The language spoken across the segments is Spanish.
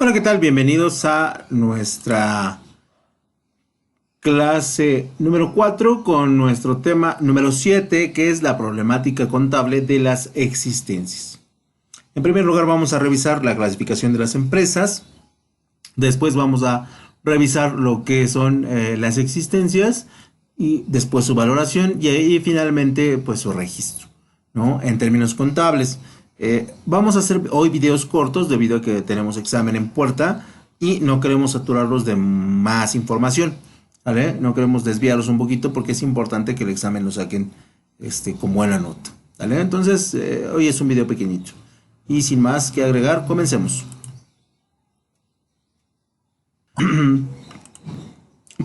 Hola, ¿qué tal? Bienvenidos a nuestra clase número 4 con nuestro tema número 7, que es la problemática contable de las existencias. En primer lugar vamos a revisar la clasificación de las empresas, después vamos a revisar lo que son las existencias y después su valoración y ahí finalmente pues su registro, ¿no? En términos contables. Vamos a hacer hoy videos cortos debido a que tenemos examen en puerta y no queremos saturarlos de más información, ¿vale? No queremos desviarlos un poquito porque es importante que el examen lo saquen con buena nota, ¿vale? Entonces, hoy es un video pequeñito. Y sin más que agregar, comencemos.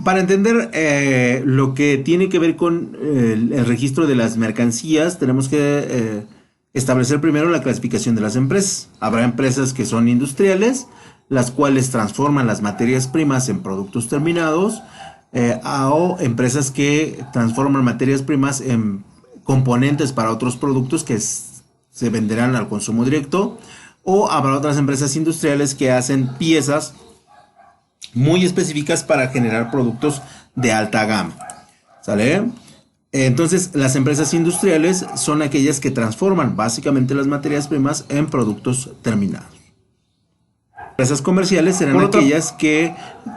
Para entender lo que tiene que ver con el registro de las mercancías, tenemos que establecer primero la clasificación de las empresas. Habrá empresas que son industriales, las cuales transforman las materias primas en productos terminados, o empresas que transforman materias primas en componentes para otros productos que se venderán al consumo directo, o habrá otras empresas industriales que hacen piezas muy específicas para generar productos de alta gama, ¿sale? Entonces, las empresas industriales son aquellas que transforman básicamente las materias primas en productos terminados. Empresas comerciales serán aquellas que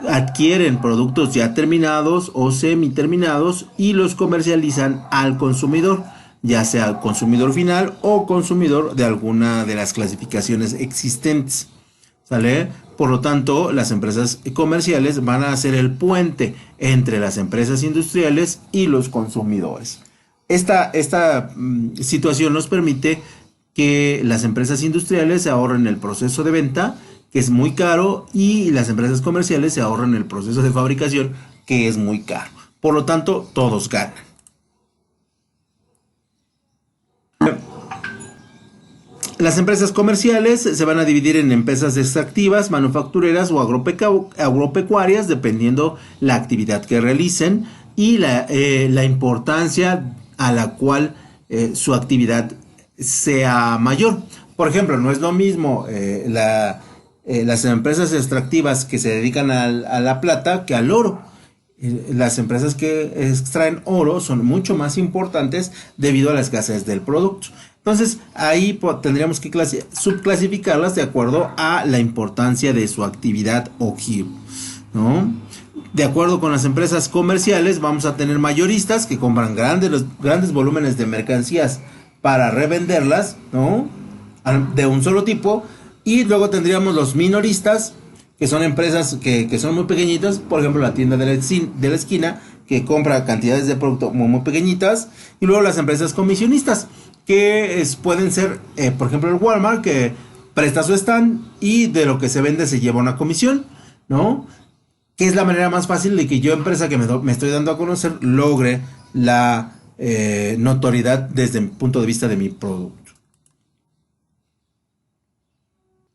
adquieren productos ya terminados o semiterminados y los comercializan al consumidor, ya sea consumidor final o consumidor de alguna de las clasificaciones existentes, ¿sale? Por lo tanto, las empresas comerciales van a ser el puente entre las empresas industriales y los consumidores. Esta situación nos permite que las empresas industriales se ahorren el proceso de venta, que es muy caro, y las empresas comerciales se ahorran el proceso de fabricación, que es muy caro. Por lo tanto, todos ganan. Las empresas comerciales se van a dividir en empresas extractivas, manufactureras o agropecuarias, dependiendo la actividad que realicen y la importancia a la cual su actividad sea mayor. Por ejemplo, no es lo mismo las empresas extractivas que se dedican a la plata que al oro. Las empresas que extraen oro son mucho más importantes debido a la escasez del producto. Entonces, ahí tendríamos que subclasificarlas de acuerdo a la importancia de su actividad o giro, ¿no? De acuerdo con las empresas comerciales, vamos a tener mayoristas que compran grandes volúmenes de mercancías para revenderlas, ¿no? De un solo tipo. Y luego tendríamos los minoristas, que son empresas que son muy pequeñitas, por ejemplo la tienda de la esquina, que compra cantidades de producto muy pequeñitas, y luego las empresas comisionistas, que pueden ser, por ejemplo el Walmart, que presta su stand y de lo que se vende se lleva una comisión, ¿no? Que es la manera más fácil de que yo, empresa que me estoy dando a conocer, logre la notoriedad desde el punto de vista de mi producto.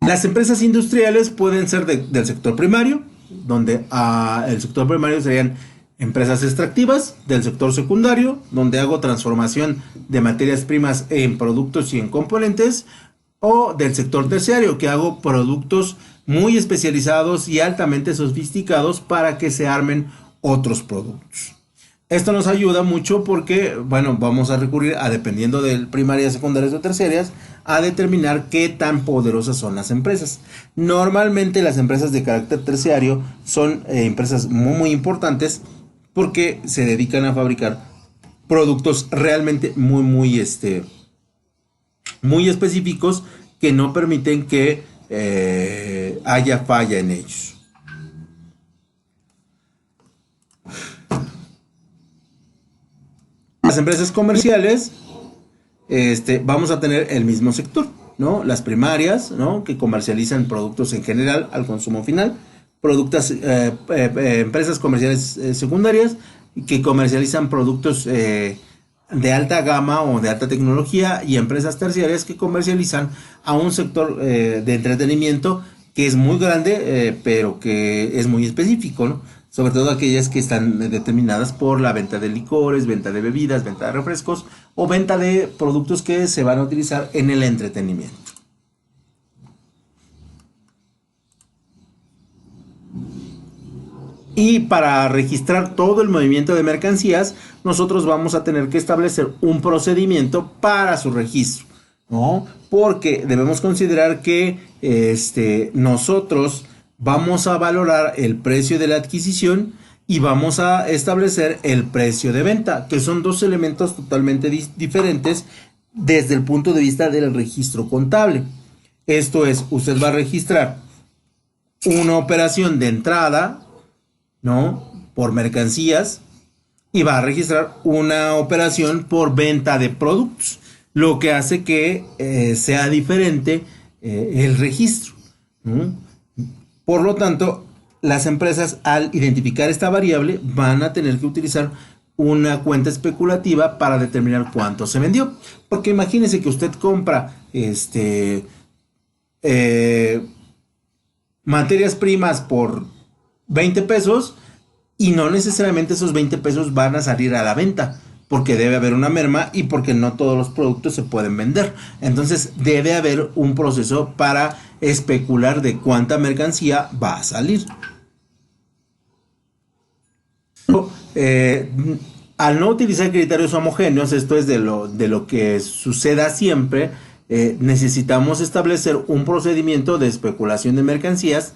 Las empresas industriales pueden ser del sector primario, donde el sector primario serían empresas extractivas, del sector secundario, donde hago transformación de materias primas en productos y en componentes, o del sector terciario, que hago productos muy especializados y altamente sofisticados para que se armen otros productos. Esto nos ayuda mucho porque, bueno, vamos a recurrir a, dependiendo de primarias, secundarias o terciarias, a determinar qué tan poderosas son las empresas. Normalmente las empresas de carácter terciario son empresas muy importantes porque se dedican a fabricar productos realmente muy específicos que no permiten que haya falla en ellos. Las empresas comerciales, vamos a tener el mismo sector, ¿no? Las primarias, ¿no? Que comercializan productos en general al consumo final. Empresas comerciales secundarias que comercializan productos de alta gama o de alta tecnología, y empresas terciarias que comercializan a un sector de entretenimiento que es muy grande, pero que es muy específico, ¿no? Sobre todo aquellas que están determinadas por la venta de licores, venta de bebidas, venta de refrescos o venta de productos que se van a utilizar en el entretenimiento. Y para registrar todo el movimiento de mercancías, nosotros vamos a tener que establecer un procedimiento para su registro, ¿no? Porque debemos considerar que nosotros vamos a valorar el precio de la adquisición y vamos a establecer el precio de venta, que son dos elementos totalmente diferentes desde el punto de vista del registro contable. Esto es, usted va a registrar una operación de entrada, ¿no?, por mercancías, y va a registrar una operación por venta de productos, lo que hace que sea diferente el registro, ¿no? Por lo tanto, las empresas, al identificar esta variable, van a tener que utilizar una cuenta especulativa para determinar cuánto se vendió. Porque imagínese que usted compra materias primas por 20 pesos y no necesariamente esos 20 pesos van a salir a la venta, porque debe haber una merma y porque no todos los productos se pueden vender. Entonces debe haber un proceso para especular de cuánta mercancía va a salir. Al no utilizar criterios homogéneos, esto es de lo que suceda siempre, necesitamos establecer un procedimiento de especulación de mercancías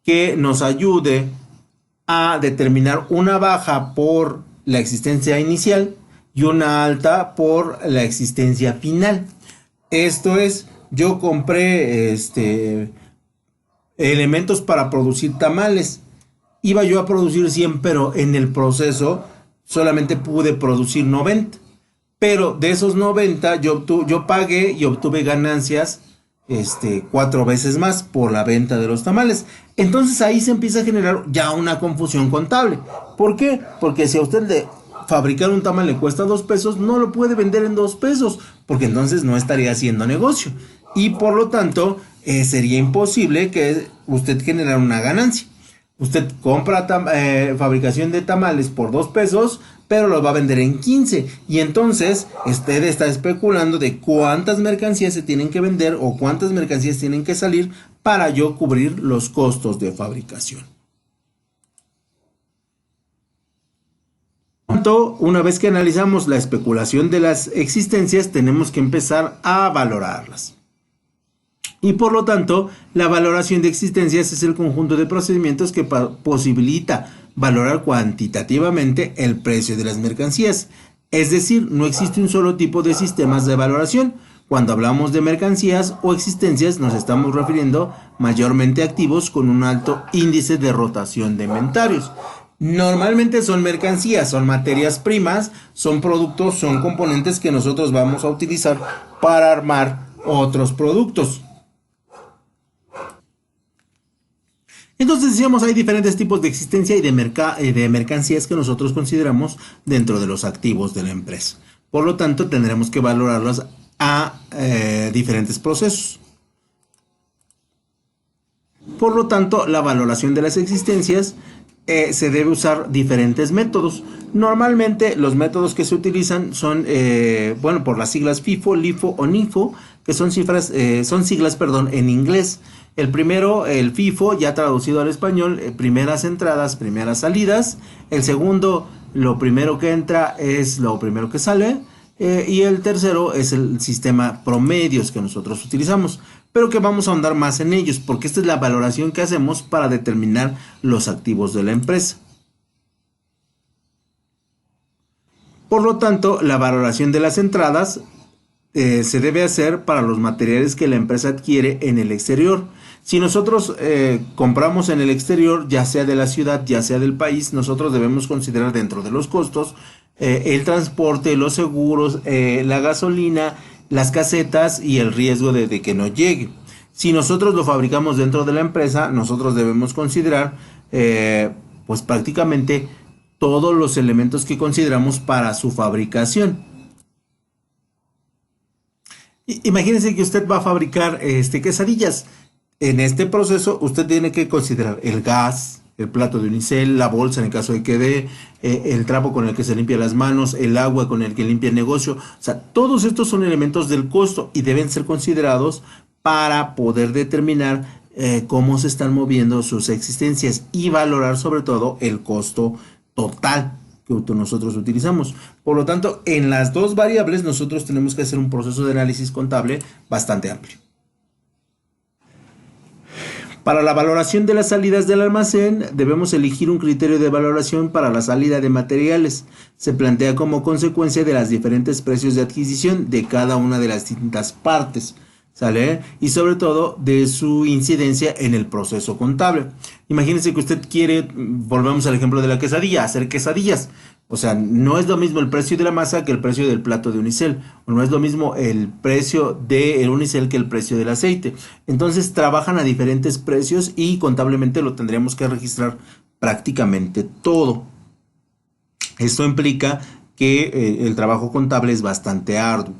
que nos ayude a determinar una baja por la existencia inicial y una alta por la existencia final. Esto es, yo compré elementos para producir tamales. Iba yo a producir 100, pero en el proceso solamente pude producir 90. Pero de esos 90 yo pagué y obtuve ganancias 4 veces más por la venta de los tamales. Entonces ahí se empieza a generar ya una confusión contable. ¿Por qué? Porque si a usted de fabricar un tamal le cuesta 2 pesos, no lo puede vender en 2 pesos, porque entonces no estaría haciendo negocio. Y por lo tanto, sería imposible que usted generara una ganancia. Usted compra fabricación de tamales por 2 pesos, pero los va a vender en 15. Y entonces usted está especulando de cuántas mercancías se tienen que vender o cuántas mercancías tienen que salir para yo cubrir los costos de fabricación. Una vez que analizamos la especulación de las existencias, tenemos que empezar a valorarlas. Y por lo tanto, la valoración de existencias es el conjunto de procedimientos que posibilita valorar cuantitativamente el precio de las mercancías. Es decir, no existe un solo tipo de sistemas de valoración. Cuando hablamos de mercancías o existencias, nos estamos refiriendo mayormente a activos con un alto índice de rotación de inventarios. Normalmente son mercancías, son materias primas, son productos, son componentes que nosotros vamos a utilizar para armar otros productos. Entonces decíamos, hay diferentes tipos de existencia y de mercancías que nosotros consideramos dentro de los activos de la empresa. Por lo tanto, tendremos que valorarlas a diferentes procesos. Por lo tanto, la valoración de las existencias se debe usar diferentes métodos. Normalmente los métodos que se utilizan son, por las siglas FIFO, LIFO o NIFO, que son siglas en inglés. El primero, el FIFO, ya traducido al español, primeras entradas, primeras salidas. El segundo, lo primero que entra es lo primero que sale. Y el tercero es el sistema promedios que nosotros utilizamos, pero que vamos a ahondar más en ellos, porque esta es la valoración que hacemos para determinar los activos de la empresa. Por lo tanto, la valoración de las entradas se debe hacer para los materiales que la empresa adquiere en el exterior. Si nosotros compramos en el exterior, ya sea de la ciudad, ya sea del país, nosotros debemos considerar dentro de los costos el transporte, los seguros, la gasolina, las casetas y el riesgo de que no llegue. Si nosotros lo fabricamos dentro de la empresa, nosotros debemos considerar pues prácticamente todos los elementos que consideramos para su fabricación. Imagínense que usted va a fabricar quesadillas. En este proceso usted tiene que considerar el gas, el plato de unicel, la bolsa en el caso de que dé, el trapo con el que se limpia las manos, el agua con el que limpia el negocio. O sea, todos estos son elementos del costo y deben ser considerados para poder determinar cómo se están moviendo sus existencias y valorar sobre todo el costo total que nosotros utilizamos. Por lo tanto, en las dos variables nosotros tenemos que hacer un proceso de análisis contable bastante amplio. Para la valoración de las salidas del almacén, debemos elegir un criterio de valoración para la salida de materiales. Se plantea como consecuencia de los diferentes precios de adquisición de cada una de las distintas partes, ¿sale? Y sobre todo de su incidencia en el proceso contable. Imagínense que usted quiere, volvemos al ejemplo de la quesadilla, hacer quesadillas. O sea, no es lo mismo el precio de la masa que el precio del plato de unicel. O no es lo mismo el precio del unicel que el precio del aceite. Entonces trabajan a diferentes precios y contablemente lo tendríamos que registrar prácticamente todo. Esto implica que el trabajo contable es bastante arduo.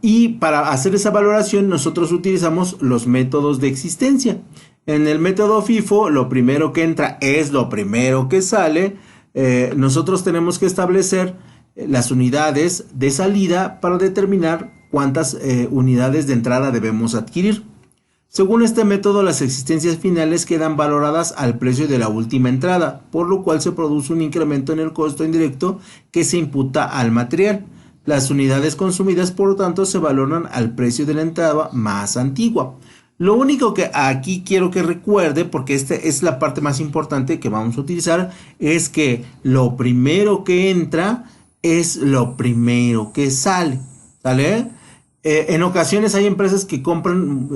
Y para hacer esa valoración nosotros utilizamos los métodos de existencia. En el método FIFO, lo primero que entra es lo primero que sale. Nosotros tenemos que establecer las unidades de salida para determinar cuántas unidades de entrada debemos adquirir. Según este método, las existencias finales quedan valoradas al precio de la última entrada, por lo cual se produce un incremento en el costo indirecto que se imputa al material. Las unidades consumidas, por lo tanto, se valoran al precio de la entrada más antigua. Lo único que aquí quiero que recuerde, porque esta es la parte más importante que vamos a utilizar, es que lo primero que entra es lo primero que sale. ¿Sale? En ocasiones hay empresas que compran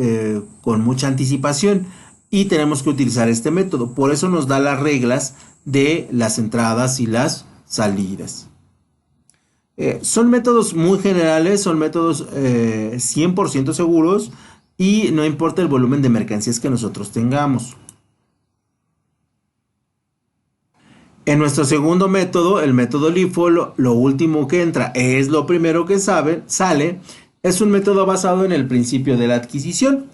con mucha anticipación y tenemos que utilizar este método. Por eso nos da las reglas de las entradas y las salidas. Son métodos muy generales, son métodos 100% seguros. Y no importa el volumen de mercancías que nosotros tengamos. En nuestro segundo método, el método LIFO, lo último que entra es lo primero que sale. Es un método basado en el principio de la adquisición.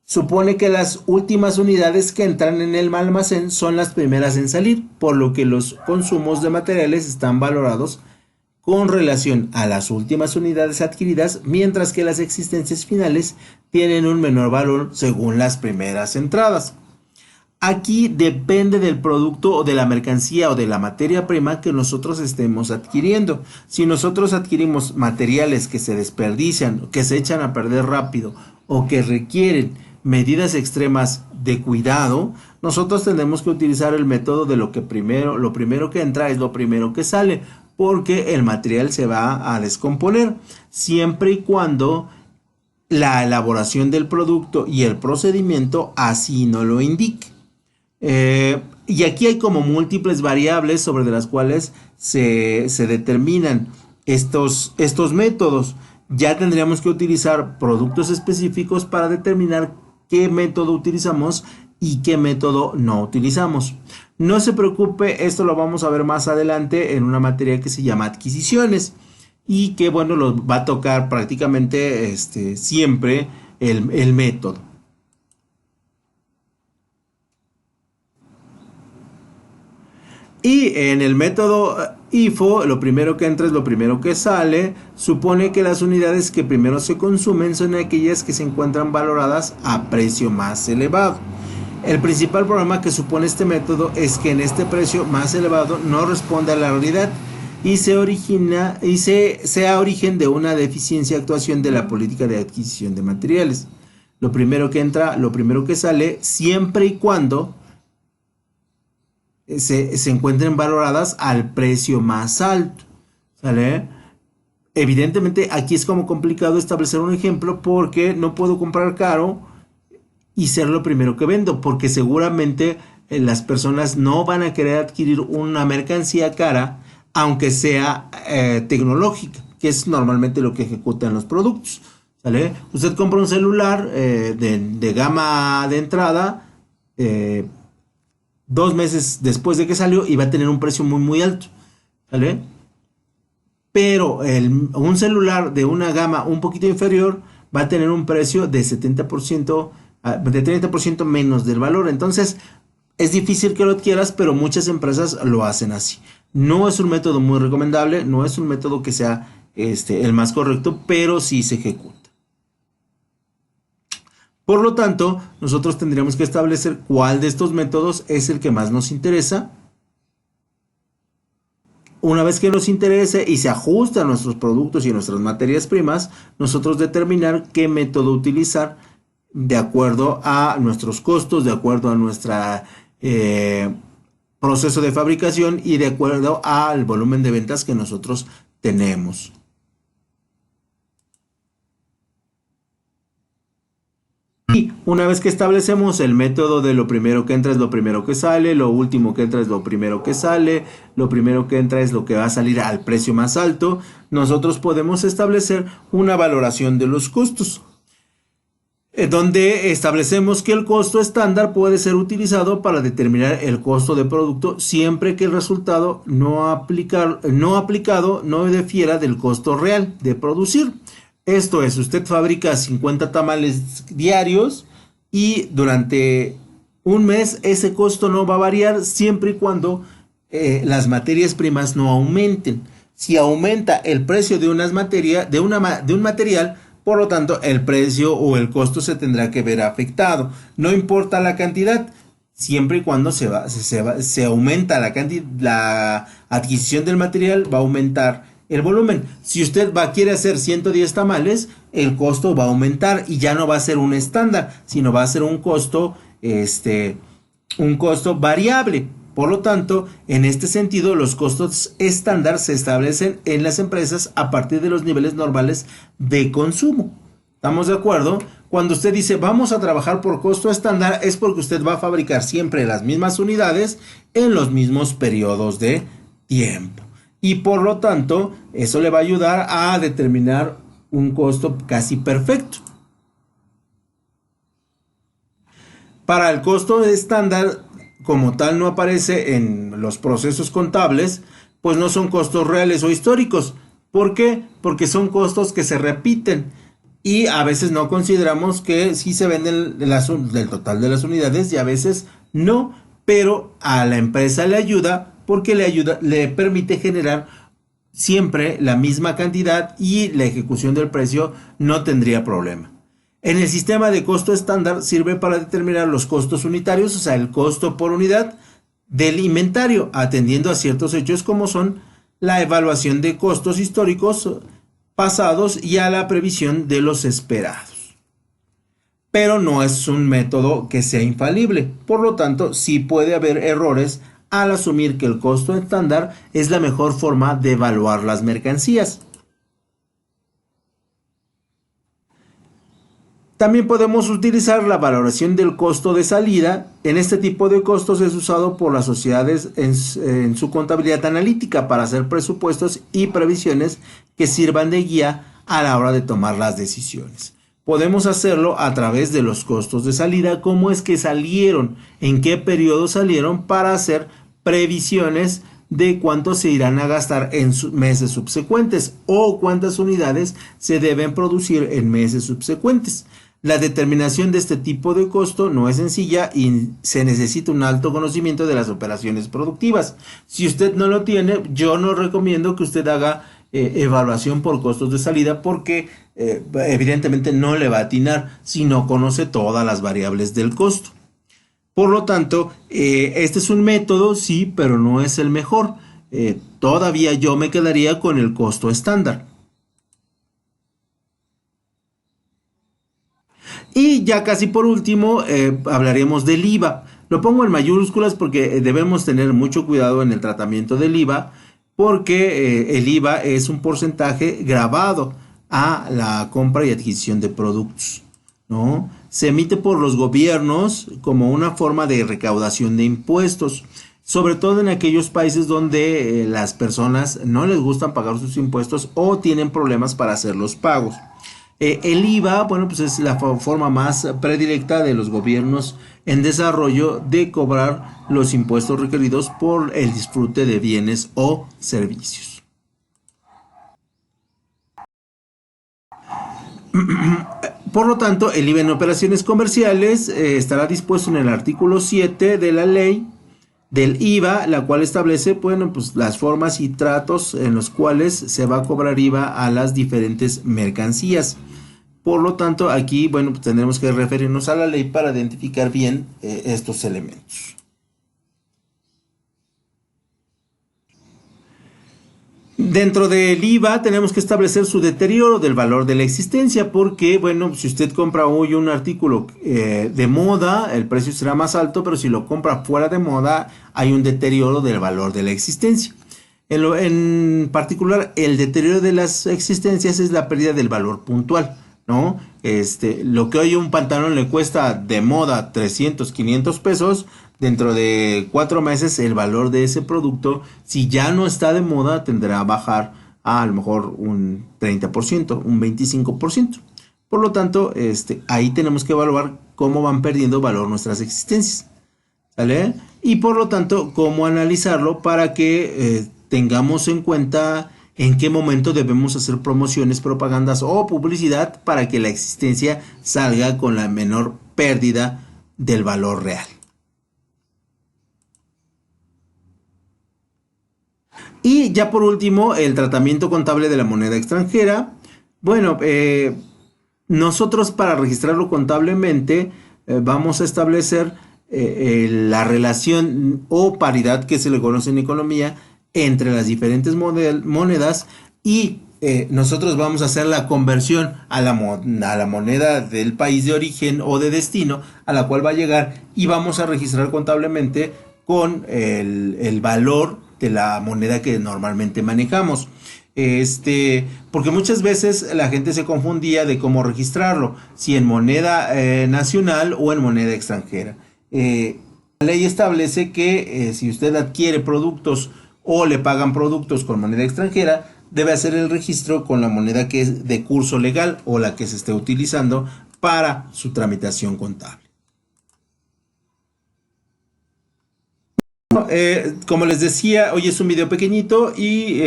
Supone que las últimas unidades que entran en el almacén son las primeras en salir, por lo que los consumos de materiales están valorados con relación a las últimas unidades adquiridas, mientras que las existencias finales tienen un menor valor según las primeras entradas. Aquí depende del producto o de la mercancía o de la materia prima que nosotros estemos adquiriendo. Si nosotros adquirimos materiales que se desperdician, que se echan a perder rápido o que requieren medidas extremas de cuidado, nosotros tenemos que utilizar el método de lo primero que entra es lo primero que sale, porque el material se va a descomponer siempre y cuando la elaboración del producto y el procedimiento así no lo indique. Y aquí hay como múltiples variables sobre las cuales se determinan estos métodos. Ya tendríamos que utilizar productos específicos para determinar qué método utilizamos y qué método no utilizamos. No se preocupe, esto lo vamos a ver más adelante en una materia que se llama adquisiciones y que bueno, lo va a tocar prácticamente siempre el método. Y en el método IFO, lo primero que entra es lo primero que sale. Supone que las unidades que primero se consumen son aquellas que se encuentran valoradas a precio más elevado. El principal problema que supone este método es que en este precio más elevado no responde a la realidad y sea origen de una deficiencia actuación de la política de adquisición de materiales. Lo primero que entra, lo primero que sale, siempre y cuando se encuentren valoradas al precio más alto, ¿sale? Evidentemente aquí es como complicado establecer un ejemplo porque no puedo comprar caro y ser lo primero que vendo, porque seguramente las personas no van a querer adquirir una mercancía cara aunque sea tecnológica, que es normalmente lo que ejecutan los productos, ¿sale? Usted compra un celular de gama de entrada 2 meses después de que salió y va a tener un precio muy muy alto, ¿vale? Pero un celular de una gama un poquito inferior va a tener un precio de 70%, de 30% menos del valor. Entonces es difícil que lo adquieras, pero muchas empresas lo hacen así. No es un método muy recomendable, no es un método que sea el más correcto, pero sí se ejecuta. Por lo tanto, nosotros tendríamos que establecer cuál de estos métodos es el que más nos interesa. Una vez que nos interese y se ajusta a nuestros productos y a nuestras materias primas, nosotros determinar qué método utilizar de acuerdo a nuestros costos, de acuerdo a nuestro proceso de fabricación y de acuerdo al volumen de ventas que nosotros tenemos. Y una vez que establecemos el método de lo primero que entra es lo primero que sale, lo último que entra es lo primero que sale, lo primero que entra es lo que va a salir al precio más alto, nosotros podemos establecer una valoración de los costos, donde establecemos que el costo estándar puede ser utilizado para determinar el costo de producto siempre que el resultado no aplicado no difiera del costo real de producir. Esto es, usted fabrica 50 tamales diarios y durante un mes ese costo no va a variar siempre y cuando las materias primas no aumenten. Si aumenta el precio de un material, por lo tanto el precio o el costo se tendrá que ver afectado. No importa la cantidad, siempre y cuando se aumenta la adquisición del material, va a aumentar el volumen. Si usted quiere hacer 110 tamales, el costo va a aumentar y ya no va a ser un estándar, sino va a ser un costo variable. Por lo tanto, en este sentido, los costos estándar se establecen en las empresas a partir de los niveles normales de consumo. ¿Estamos de acuerdo? Cuando usted dice vamos a trabajar por costo estándar, es porque usted va a fabricar siempre las mismas unidades en los mismos periodos de tiempo. Y por lo tanto, eso le va a ayudar a determinar un costo casi perfecto. Para el costo estándar, como tal no aparece en los procesos contables, pues no son costos reales o históricos. ¿Por qué? Porque son costos que se repiten y a veces no consideramos que sí se venden del total de las unidades y a veces no, pero a la empresa le ayuda porque le permite generar siempre la misma cantidad y la ejecución del precio no tendría problema. En el sistema de costo estándar sirve para determinar los costos unitarios, o sea, el costo por unidad del inventario, atendiendo a ciertos hechos como son la evaluación de costos históricos pasados y a la previsión de los esperados. Pero no es un método que sea infalible, por lo tanto, sí puede haber errores al asumir que el costo estándar es la mejor forma de evaluar las mercancías. También podemos utilizar la valoración del costo de salida. En este tipo de costos es usado por las sociedades en su contabilidad analítica para hacer presupuestos y previsiones que sirvan de guía a la hora de tomar las decisiones. Podemos hacerlo a través de los costos de salida, cómo es que salieron, en qué periodo salieron, para hacer previsiones de cuánto se irán a gastar en meses subsecuentes o cuántas unidades se deben producir en meses subsecuentes. La determinación de este tipo de costo no es sencilla y se necesita un alto conocimiento de las operaciones productivas. Si usted no lo tiene, yo no recomiendo que usted haga evaluación por costos de salida porque evidentemente no le va a atinar si no conoce todas las variables del costo. Por lo tanto, este es un método, sí, pero no es el mejor. Todavía yo me quedaría con el costo estándar. Y ya casi por último, hablaremos del IVA. Lo pongo en mayúsculas porque debemos tener mucho cuidado en el tratamiento del IVA, porque el IVA es un porcentaje grabado a la compra y adquisición de productos, ¿no? Se emite por los gobiernos como una forma de recaudación de impuestos, sobre todo en aquellos países donde las personas no les gustan pagar sus impuestos o tienen problemas para hacer los pagos. El IVA, bueno, pues es la forma más predilecta de los gobiernos en desarrollo de cobrar los impuestos requeridos por el disfrute de bienes o servicios. Por lo tanto, el IVA en operaciones comerciales estará dispuesto en el artículo 7 de la ley del IVA, la cual establece, bueno, pues las formas y tratos en los cuales se va a cobrar IVA a las diferentes mercancías. Por lo tanto, aquí, bueno, pues tendremos que referirnos a la ley para identificar bien estos elementos. Dentro del IVA tenemos que establecer su deterioro del valor de la existencia, porque, bueno, si usted compra hoy un artículo de moda, el precio será más alto, pero si lo compra fuera de moda, hay un deterioro del valor de la existencia. En particular, el deterioro de las existencias es la pérdida del valor puntual, ¿no? Lo que hoy un pantalón le cuesta de moda 300, 500 pesos, dentro de 4 meses el valor de ese producto, si ya no está de moda, tendrá a bajar a lo mejor un 30%, un 25%. Por lo tanto, ahí tenemos que evaluar cómo van perdiendo valor nuestras existencias, ¿sale? Y por lo tanto, cómo analizarlo para que tengamos en cuenta en qué momento debemos hacer promociones, propagandas o publicidad para que la existencia salga con la menor pérdida del valor real. Y ya por último, el tratamiento contable de la moneda extranjera. Bueno, nosotros para registrarlo contablemente vamos a establecer la relación o paridad que se le conoce en economía entre las diferentes monedas y nosotros vamos a hacer la conversión a la moneda del país de origen o de destino a la cual va a llegar y vamos a registrar contablemente con el valor de la moneda que normalmente manejamos. Porque muchas veces la gente se confundía de cómo registrarlo, si en moneda nacional o en moneda extranjera. La ley establece que si usted adquiere productos o le pagan productos con moneda extranjera, debe hacer el registro con la moneda que es de curso legal o la que se esté utilizando para su tramitación contable. Como les decía, hoy es un video pequeñito y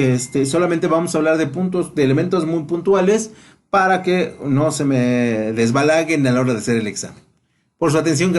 solamente vamos a hablar de puntos, de elementos muy puntuales para que no se me desbalaguen a la hora de hacer el examen. Por su atención.